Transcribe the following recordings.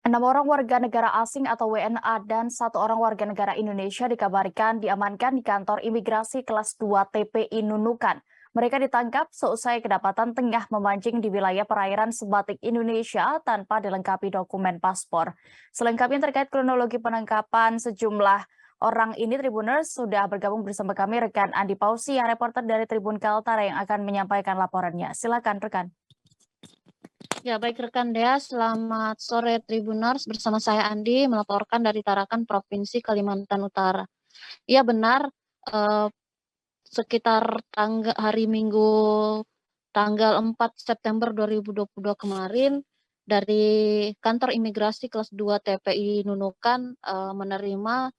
6 orang warga negara asing atau WNA dan 1 orang warga negara Indonesia dikabarkan diamankan di kantor imigrasi kelas 2 TPI Nunukan. Mereka ditangkap seusai kedapatan tengah memancing di wilayah perairan sebatik Indonesia tanpa dilengkapi dokumen paspor. Selengkapnya terkait kronologi penangkapan sejumlah orang ini, Tribuners sudah bergabung bersama kami rekan Andi Pausi, yang reporter dari Tribun Kaltara yang akan menyampaikan laporannya. Silakan rekan. Ya, baik rekan Dea, selamat sore Tribuners. Bersama saya Andi melaporkan dari Tarakan, Provinsi Kalimantan Utara. Iya benar, sekitar hari Minggu tanggal 4 September 2022 kemarin, dari kantor imigrasi kelas 2 TPI Nunukan menerima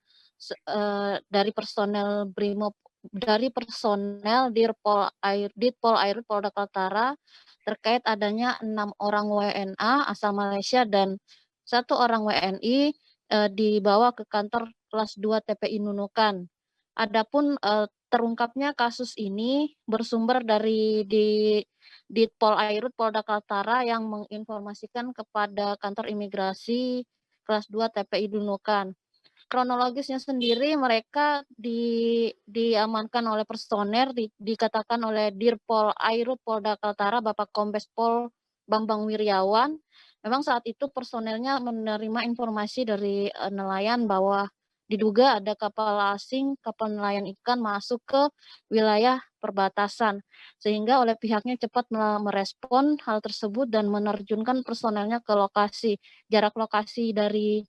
dari personel Ditpol Air Polda Kaltara terkait adanya 6 orang WNA asal Malaysia dan 1 orang WNI dibawa ke kantor kelas 2 TPI Nunukan. Adapun terungkapnya kasus ini bersumber dari Ditpol Air Polda Kaltara yang menginformasikan kepada kantor imigrasi kelas 2 TPI Nunukan. Kronologisnya sendiri mereka diamankan oleh personel, dikatakan oleh Dirpol Airut Polda Kaltara Bapak Kombes Pol Bambang Wiryawan. Memang saat itu personelnya menerima informasi dari nelayan bahwa diduga ada kapal asing, kapal nelayan ikan masuk ke wilayah perbatasan. Sehingga oleh pihaknya cepat merespon hal tersebut dan menerjunkan personelnya ke lokasi. Jarak lokasi dari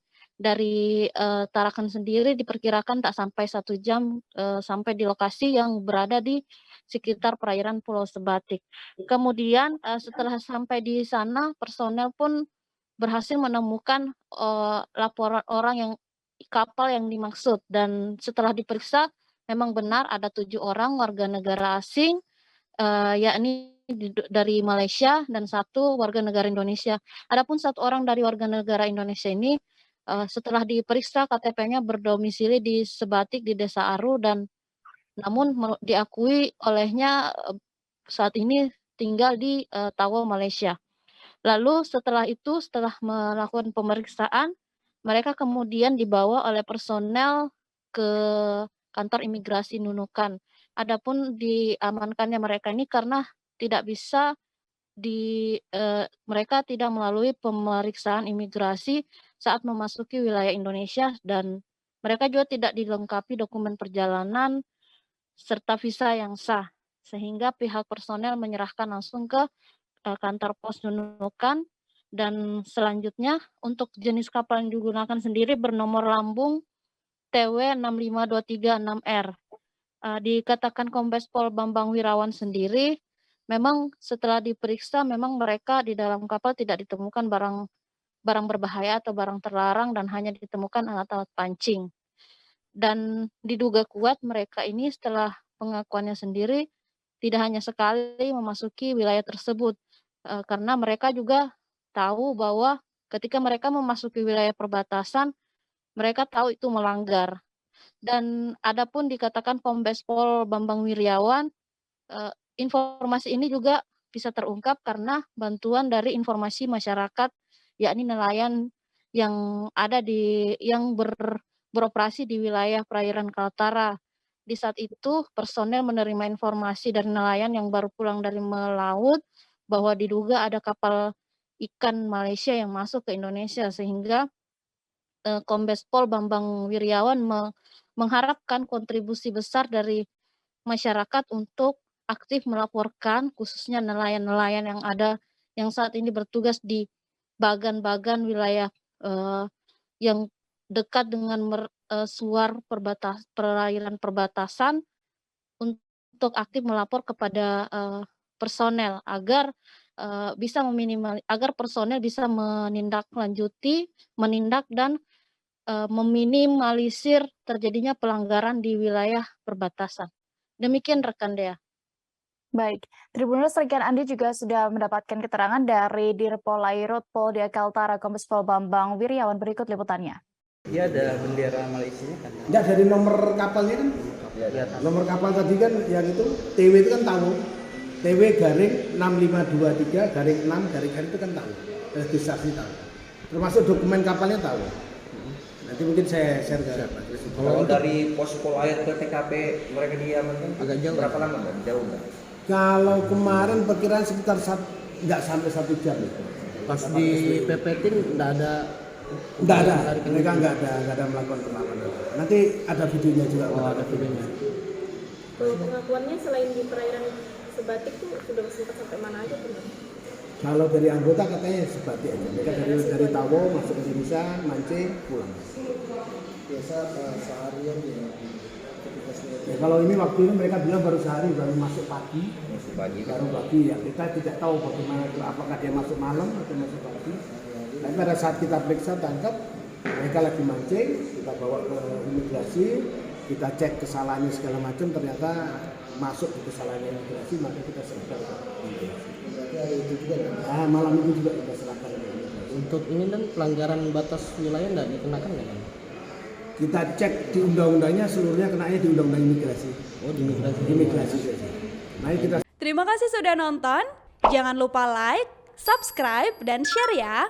Tarakan sendiri diperkirakan tak sampai 1 jam sampai di lokasi yang berada di sekitar perairan Pulau Sebatik. Kemudian setelah sampai di sana, personel pun berhasil menemukan laporan kapal yang dimaksud, dan setelah diperiksa memang benar ada 7 orang warga negara asing, yakni dari Malaysia dan 1 warga negara Indonesia. Adapun 1 orang dari warga negara Indonesia ini setelah diperiksa KTP-nya berdomisili di Sebatik di Desa Aru, dan namun diakui olehnya saat ini tinggal di Tawau, Malaysia. Lalu setelah itu, setelah melakukan pemeriksaan, mereka kemudian dibawa oleh personel ke kantor imigrasi Nunukan. Adapun diamankannya mereka ini karena tidak bisa mereka tidak melalui pemeriksaan imigrasi saat memasuki wilayah Indonesia, dan mereka juga tidak dilengkapi dokumen perjalanan serta visa yang sah, sehingga pihak personel menyerahkan langsung ke kantor pos Nunukan. Dan selanjutnya untuk jenis kapal yang digunakan sendiri bernomor lambung TW 65236R. Dikatakan Kombes Pol Bambang Wirawan sendiri, memang setelah diperiksa memang mereka di dalam kapal tidak ditemukan barang berbahaya atau barang terlarang, dan hanya ditemukan alat-alat pancing. Dan diduga kuat mereka ini setelah pengakuannya sendiri tidak hanya sekali memasuki wilayah tersebut, karena mereka juga tahu bahwa ketika mereka memasuki wilayah perbatasan, mereka tahu itu melanggar. Dan adapun dikatakan Kombes Pol Bambang Wiryawan, informasi ini juga bisa terungkap karena bantuan dari informasi masyarakat, yakni nelayan yang beroperasi di wilayah perairan Kaltara. Di saat itu personel menerima informasi dari nelayan yang baru pulang dari melaut bahwa diduga ada kapal ikan Malaysia yang masuk ke Indonesia, sehingga Kombes Pol Bambang Wiryawan mengharapkan kontribusi besar dari masyarakat untuk aktif melaporkan, khususnya nelayan-nelayan yang saat ini bertugas di bagan-bagan wilayah yang dekat dengan suar perairan perbatasan, untuk aktif melapor kepada personel agar personel bisa menindak dan meminimalisir terjadinya pelanggaran di wilayah perbatasan. Demikian rekan Dea. Baik, Tribuners, rekan Andi juga sudah mendapatkan keterangan dari Dirpol Airut Polda Kaltara Kombes Pol Bambang Wiryawan. Berikut liputannya. Iya, ada bendera Malaysia kan? Enggak, dari nomor kapalnya kan? Ya, nomor kapal tadi kan yang itu TW itu kan tahu. TW garing 6523 garing 6 garing R itu kan tahu. Registrasi tahu. Termasuk dokumen kapalnya tahu. Nanti mungkin saya share ke Pak Kris. Kalau dari pos polair ke TKP mereka diamankan Agak jauh. berapa lama kan? Jauh nggak? Kalau kemarin perkiraan sekitar nggak sampai 1 jam. Pas di PPT nggak ada. Nggak ada, mereka nggak ada melakukan perlawanan. Nanti ada videonya juga. Oh, ada videonya. Kalau pengakuannya selain di perairan Sebatik tuh sudah sempat sampai mana aja tuh? Kalau dari anggota katanya Sebatik aja. Mereka dari Tawo masuk ke Indonesia, mancing, pulang. Biasa seharian ya. Ya, kalau ini waktu ini mereka bilang baru sehari, baru masuk pagi. Masih pagi kan? Baru pagi ya, kita tidak tahu bagaimana, apakah dia masuk malam atau masuk pagi. Tapi pada saat kita periksa tangkap, mereka lagi mancing, kita bawa ke imigrasi, kita cek kesalahannya segala macam, ternyata masuk ke kesalahannya imigrasi, maka kita serahkan ke imigrasi. Berarti hari itu juga kan? Nah, malam itu juga kita serahkan ke imigrasi. Untuk ini dan pelanggaran batas wilayah nggak dikenakan nggak kan? Kita cek di undang-undangnya, seluruhnya kenanya di undang-undang imigrasi. Oh, di imigrasi. Imigrasi saja. Nah, kita Terima kasih sudah nonton. Jangan lupa like, subscribe, dan share ya.